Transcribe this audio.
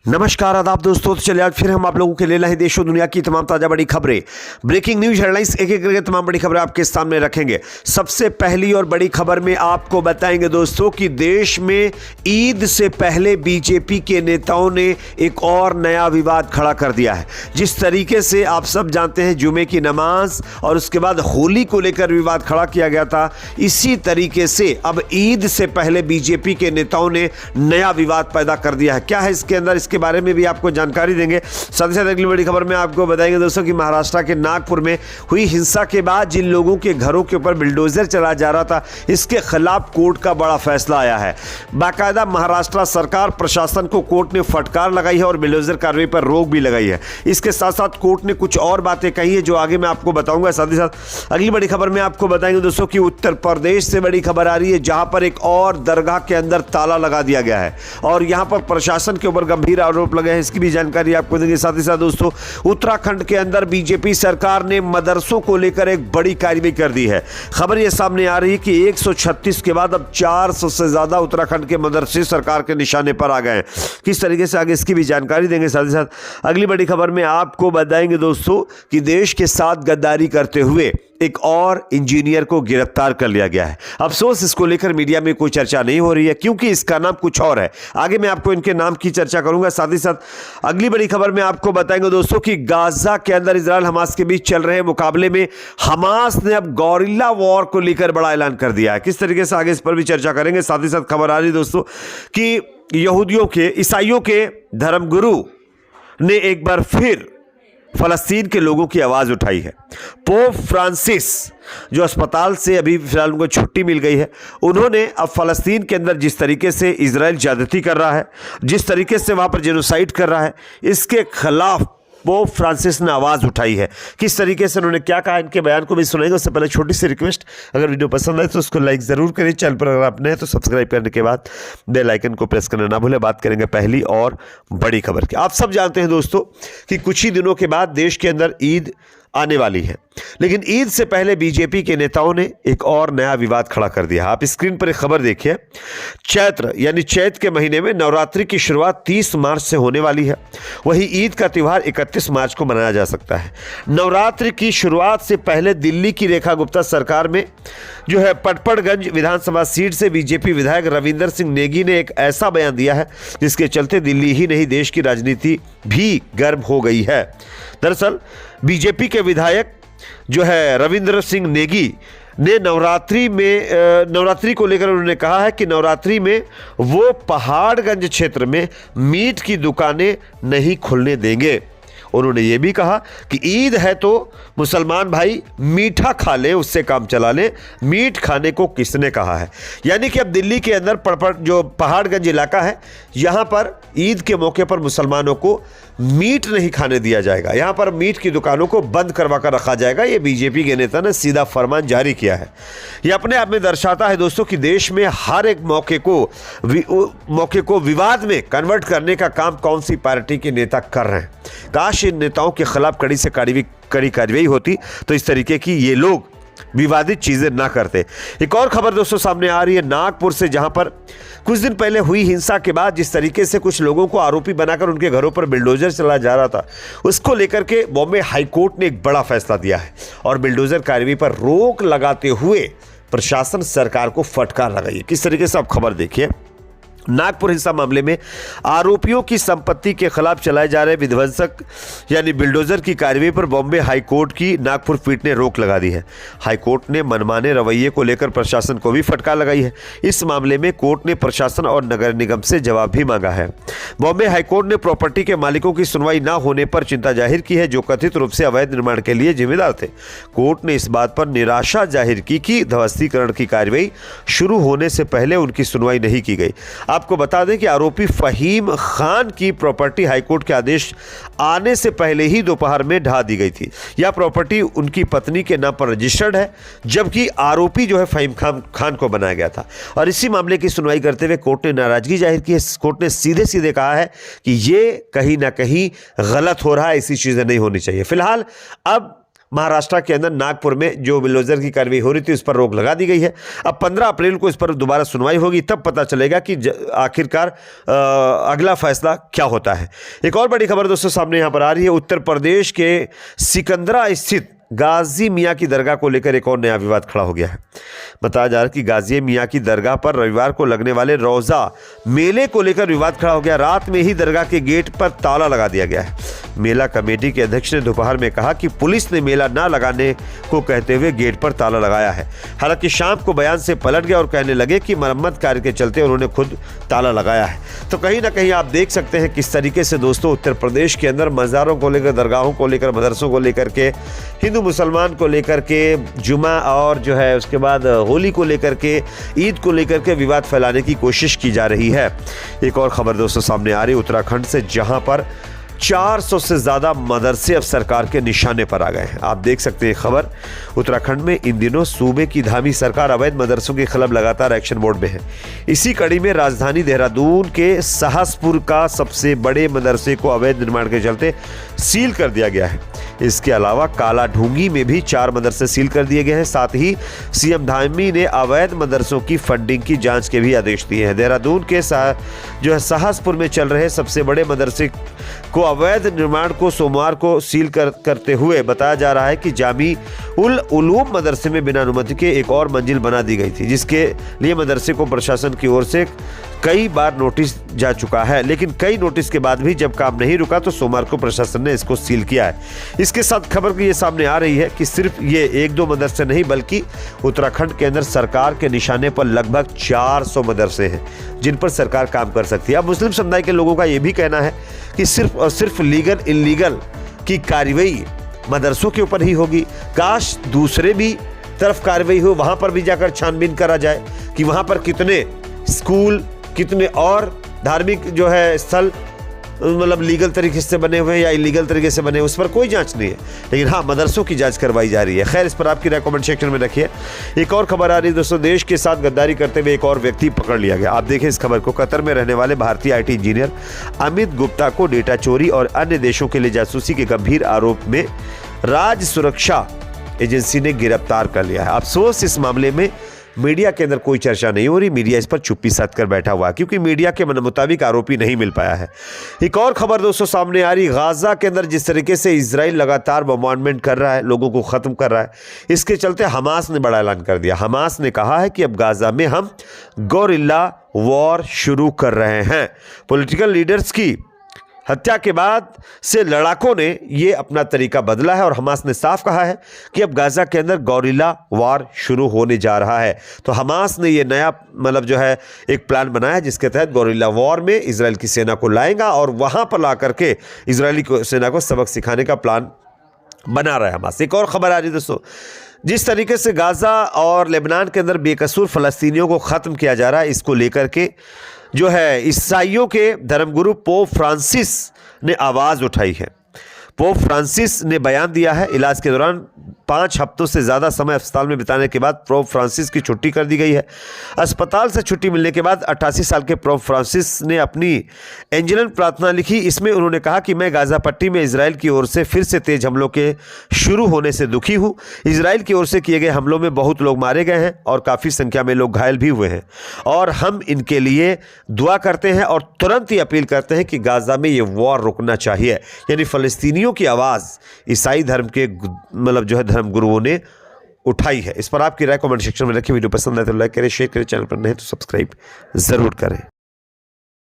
नमस्कार आदाब दोस्तों, तो चलिए आज फिर हम आप लोगों के लिए लाए देश और दुनिया की तमाम ताज़ा बड़ी खबरें, ब्रेकिंग न्यूज हेडलाइंस, एक एक करके तमाम बड़ी खबरें आपके सामने रखेंगे। सबसे पहली और बड़ी खबर में आपको बताएंगे दोस्तों कि देश में ईद से पहले बीजेपी के नेताओं ने एक और नया विवाद खड़ा कर दिया है। जिस तरीके से आप सब जानते हैं जुमे की नमाज और उसके बाद होली को लेकर विवाद खड़ा किया गया था, इसी तरीके से अब ईद से पहले बीजेपी के नेताओं ने नया विवाद पैदा कर दिया है। क्या है इसके अंदर, इसके बारे में भी आपको जानकारी देंगे। साथ ही साथ अगली बड़ी खबर में आपको बताएंगे दोस्तों कि महाराष्ट्र के नागपुर में हुई हिंसा के बाद जिन लोगों के घरों के ऊपर बिल्डोजर चला जा रहा था, इसके खिलाफ कोर्ट का बड़ा फैसला आया है। बाकायदा महाराष्ट्र सरकार प्रशासन को कोर्ट ने फटकार लगाई है और बिल्डोजर कार्रवाई पर रोक भी लगाई है। इसके साथ साथ कोर्ट ने कुछ और बातें कही है जो आगे मैं आपको बताऊंगा। साथ ही साथ अगली बड़ी खबर में आपको बताएंगे दोस्तों कि उत्तर प्रदेश से बड़ी खबर आ रही है, जहां पर एक और दरगाह के अंदर ताला लगा दिया गया है और यहां पर प्रशासन के ऊपर गंभीर आरोप लगे हैं। इसकी भी जानकारी आपको देंगे। साथ ही साथ दोस्तों उत्तराखंड के अंदर बीजेपी सरकार ने मदरसों को लेकर एक बड़ी कार्रवाई कर दी है। खबर यह सामने आ रही है कि 136 के बाद अब 400 से ज्यादा उत्तराखंड के मदरसे सरकार के निशाने पर आ गए हैं। किस तरीके से आगे इसकी भी जानकारी देंगे। साथ ही साथ अगली बड़ी खबर में आपको बताएंगे दोस्तों कि देश के साथ गद्दारी करते हुए एक और इंजीनियर को गिरफ्तार कर लिया गया है। अफसोस इसको लेकर मीडिया में कोई चर्चा नहीं हो रही है क्योंकि इसका नाम कुछ और है। आगे मैं आपको इनके नाम की चर्चा करूंगा। साथ ही साथ अगली बड़ी खबर में आपको बताएंगे दोस्तों कि गाजा के अंदर इजराइल हमास के बीच चल रहे मुकाबले में हमास ने अब गौरिल्ला वॉर को लेकर बड़ा ऐलान कर दिया है। किस तरीके से आगे इस पर भी चर्चा करेंगे। साथ ही साथ खबर आ रही दोस्तों कि यहूदियों के, ईसाइयों के धर्मगुरु ने एक बार फिर फलस्तीन के लोगों की आवाज उठाई है। पोप फ्रांसिस जो अस्पताल से अभी फिलहाल उनको छुट्टी मिल गई है, उन्होंने अब फलस्तीन के अंदर जिस तरीके से इजराइल ज्यादती कर रहा है, जिस तरीके से वहां पर जेनोसाइड कर रहा है, इसके खिलाफ पोप फ्रांसिस ने आवाज़ उठाई है। किस तरीके से उन्होंने क्या कहा, इनके बयान को भी सुनेंगे। उससे पहले छोटी सी रिक्वेस्ट, अगर वीडियो पसंद आए तो उसको लाइक ज़रूर करें। चैनल पर अगर आप नए हैं तो सब्सक्राइब करने के बाद बेल आइकन को प्रेस करना ना भूलें। बात करेंगे पहली और बड़ी खबर की। आप सब जानते हैं दोस्तों कि कुछ ही दिनों के बाद देश के अंदर ईद आने वाली है, लेकिन ईद से पहले बीजेपी के नेताओं ने एक और नया विवाद खड़ा कर दिया। आप स्क्रीन पर एक खबर देखिए। चैत्र यानी चैत के महीने में नवरात्रि की शुरुआत 30 मार्च से होने वाली है। वहीं ईद का त्यौहार 31 मार्च को मनाया जा सकता है। नवरात्रि की शुरुआत से पहले दिल्ली की रेखा गुप्ता सरकार में जो है पटपड़गंज विधानसभा सीट से बीजेपी विधायक रविंदर सिंह नेगी ने एक ऐसा बयान दिया है जिसके चलते दिल्ली ही नहीं देश की राजनीति भी गर्म हो गई है। दरअसल बीजेपी के विधायक जो है रविंद्र सिंह नेगी ने नवरात्रि को लेकर उन्होंने कहा है कि नवरात्रि में वो पहाड़गंज क्षेत्र में मीट की दुकानें नहीं खुलने देंगे। उन्होंने ये भी कहा कि ईद है तो मुसलमान भाई मीठा खा ले, उससे काम चला ले, मीट खाने को किसने कहा है। यानी कि अब दिल्ली के अंदर जो पहाड़गंज इलाका है, यहाँ पर ईद के मौके पर मुसलमानों को मीट नहीं खाने दिया जाएगा। यहाँ पर मीट की दुकानों को बंद करवा कर रखा जाएगा। ये बीजेपी के नेता ने सीधा फरमान जारी किया है। ये अपने आप में दर्शाता है दोस्तों कि देश में हर एक मौके को विवाद में कन्वर्ट करने का काम कौन सी पार्टी के नेता कर रहे हैं। काश इन नेताओं के खिलाफ कड़ी से कड़ी कार्रवाई होती तो इस तरीके की ये लोग विवादित चीजें ना करते। एक और खबर दोस्तों सामने आ रही है नागपुर से, जहां पर कुछ दिन पहले हुई हिंसा के बाद जिस तरीके से कुछ लोगों को आरोपी बनाकर उनके घरों पर बिल्डोजर चलाया जा रहा था, उसको लेकर के बॉम्बे हाईकोर्ट ने एक बड़ा फैसला दिया है और बिल्डोजर कार्रवाई पर रोक लगाते हुए प्रशासन सरकार को फटकार लगाई है। किस तरीके से आप खबर देखिए। नागपुर हिंसा मामले में आरोपियों की संपत्ति के खिलाफ चलाए जा रहे विध्वंसक यानी बिल्डोजर की कार्रवाई पर बॉम्बे हाईकोर्ट की नागपुर पीठ ने रोक लगा दी है। हाईकोर्ट ने मनमाने रवैये को लेकर प्रशासन को भी फटकार लगाई है। इस मामले में कोर्ट ने प्रशासन और नगर निगम से जवाब भी मांगा है। बॉम्बे हाईकोर्ट ने प्रॉपर्टी के मालिकों की सुनवाई न होने पर चिंता जाहिर की है, जो कथित रूप से अवैध निर्माण के लिए जिम्मेदार थे। कोर्ट ने इस बात पर निराशा जाहिर की कि ध्वस्तीकरण की कार्रवाई शुरू होने से पहले उनकी सुनवाई नहीं की गई। आपको बता दें कि आरोपी फहीम खान की प्रॉपर्टी हाईकोर्ट के आदेश आने से पहले ही दोपहर में ढा दी गई थी। यह प्रॉपर्टी उनकी पत्नी के नाम पर रजिस्टर्ड है, जबकि आरोपी जो है फहीम खान को बनाया गया था। और इसी मामले की सुनवाई करते हुए कोर्ट ने नाराजगी जाहिर की है। कोर्ट ने सीधे सीधे कहा है कि यह कहीं ना कहीं गलत हो रहा है, ऐसी चीजें नहीं होनी चाहिए। फिलहाल अब महाराष्ट्र के अंदर नागपुर में जो बुलडोजर की कार्रवाई हो रही थी उस पर रोक लगा दी गई है। अब 15 अप्रैल को इस पर दोबारा सुनवाई होगी, तब पता चलेगा कि आखिरकार अगला फैसला क्या होता है। एक और बड़ी खबर दोस्तों सामने यहाँ पर आ रही है। उत्तर प्रदेश के सिकंदरा स्थित गाजी मियाँ की दरगाह को लेकर एक और नया विवाद खड़ा हो गया है। बताया जा रहा है कि गाजी मियाँ की दरगाह पर रविवार को लगने वाले रोज़ा मेले को लेकर विवाद खड़ा हो गया। रात में ही दरगाह के गेट पर ताला लगा दिया गया है। मेला कमेटी के अध्यक्ष ने दोपहर में कहा कि पुलिस ने मेला ना लगाने को कहते हुए गेट पर ताला लगाया है। हालांकि शाम को बयान से पलट गया और कहने लगे कि मरम्मत कार्य के चलते उन्होंने खुद ताला लगाया है। तो कहीं ना कहीं आप देख सकते हैं किस तरीके से दोस्तों उत्तर प्रदेश के अंदर मज़ारों को लेकर, दरगाहों को लेकर, मदरसों को लेकर के, हिंदू मुसलमान को लेकर के, जुमा और जो है उसके बाद होली को लेकर के, ईद को लेकर के विवाद फैलाने की कोशिश की जा रही है। एक और खबर दोस्तों सामने आ रही है उत्तराखंड से, जहां पर 400 से ज़्यादा मदरसे अब सरकार के निशाने पर आ गए हैं। आप देख सकते हैं खबर। उत्तराखंड में इन दिनों सूबे की धामी सरकार अवैध मदरसों के खिलाफ लगातार एक्शन मोड में है। इसी कड़ी में राजधानी देहरादून के साहसपुर का सबसे बड़े मदरसे को अवैध निर्माण के चलते सील कर दिया गया है। इसके अलावा काला ढूंगी में भी 4 मदरसे सील कर दिए गए हैं। साथ ही सीएम धामी ने अवैध मदरसों की फंडिंग की जांच के भी आदेश दिए हैं। देहरादून के जो है साहसपुर में चल रहे सबसे बड़े मदरसे को अवैध निर्माण को सोमवार को सील करते हुए बताया जा रहा है कि जामी उल उलूम मदरसे में बिना अनुमति के एक और मंजिल बना दी गई थी, जिसके लिए मदरसे को प्रशासन की ओर से कई बार नोटिस जा चुका है। लेकिन कई नोटिस के बाद भी जब काम नहीं रुका तो सोमवार को प्रशासन ने इसको सील किया है। इसके साथ खबर ये सामने आ रही है कि सिर्फ ये 1-2 मदरसे नहीं बल्कि उत्तराखंड के अंदर सरकार के निशाने पर लगभग 400 मदरसे हैं जिन पर सरकार काम कर सकती है। अब मुस्लिम समुदाय के लोगों का ये भी कहना है कि सिर्फ और सिर्फ लीगल इलीगल की कार्रवाई मदरसों के ऊपर ही होगी। काश दूसरे भी तरफ कार्रवाई हो, वहाँ पर भी जाकर छानबीन करा जाए कि वहाँ पर कितने स्कूल, कितने और धार्मिक जो है स्थल मतलब लीगल तरीके से बने हुए हैं या इलीगल तरीके से बने, उस पर कोई जांच नहीं है। लेकिन हाँ, मदरसों की जांच करवाई जा रही है। खैर, इस पर आपकी राय कमेंट सेक्शन में रखिए। एक और खबर आ रही है दोस्तों, देश के साथ गद्दारी करते हुए एक और व्यक्ति पकड़ लिया गया। आप देखें इस खबर को। कतर में रहने वाले भारतीय IT इंजीनियर अमित गुप्ता को डेटा चोरी और अन्य देशों के लिए जासूसी के गंभीर आरोप में राज्य सुरक्षा एजेंसी ने गिरफ्तार कर लिया है। अफसोस इस मामले में मीडिया के अंदर कोई चर्चा नहीं हो रही। मीडिया इस पर चुप्पी साध कर बैठा हुआ है क्योंकि मीडिया के मुताबिक आरोपी नहीं मिल पाया है। एक और खबर दोस्तों सामने आ रही, गाजा के अंदर जिस तरीके से इजराइल लगातार बॉम्बार्डमेंट कर रहा है, लोगों को खत्म कर रहा है, इसके चलते हमास ने बड़ा ऐलान कर दिया। हमास ने कहा है कि अब गाजा में हम गोरिल्ला वॉर शुरू कर रहे हैं। पॉलिटिकल लीडर्स की हत्या के बाद से लड़ाकों ने ये अपना तरीका बदला है और हमास ने साफ कहा है कि अब गाजा के अंदर गोरिल्ला वार शुरू होने जा रहा है। तो हमास ने ये नया मतलब जो है एक प्लान बनाया जिसके तहत गोरिल्ला वॉर में इजराइल की सेना को लाएगा और वहां पर ला करके इजरायली सेना को सबक सिखाने का प्लान बना रहा है हमास। एक और खबर आ रही है दोस्तों, जिस तरीके से गाजा और लेबनान के अंदर बेकसूर फलस्तीनियों को ख़त्म किया जा रहा है, इसको लेकर के जो है ईसाइयों के धर्मगुरु पोप फ्रांसिस ने आवाज़ उठाई है। पोप फ्रांसिस ने बयान दिया है। इलाज के दौरान 5 हफ्तों से ज़्यादा समय अस्पताल में बिताने के बाद पोप फ्रांसिस की छुट्टी कर दी गई है। अस्पताल से छुट्टी मिलने के बाद 88 साल के पोप फ्रांसिस ने अपनी एंजेलन प्रार्थना लिखी। इसमें उन्होंने कहा कि मैं गाज़ा पट्टी में इजराइल की ओर से फिर से तेज हमलों के शुरू होने से दुखी हूँ। इजराइल की ओर से किए गए हमलों में बहुत लोग मारे गए हैं और काफ़ी संख्या में लोग घायल भी हुए हैं और हम इनके लिए दुआ करते हैं और तुरंत ही अपील करते हैं कि गाज़ा में ये वॉर रुकना चाहिए। यानी फ़लस्तीनियों की आवाज़ ईसाई धर्म के मतलब जो है धर्म गुरुओं ने उठाई है। इस पर आपकी राय कमेंट सेक्शन में रखिए। वीडियो पसंद आए तो लाइक करें, शेयर करें, चैनल पर नए तो सब्सक्राइब जरूर करें।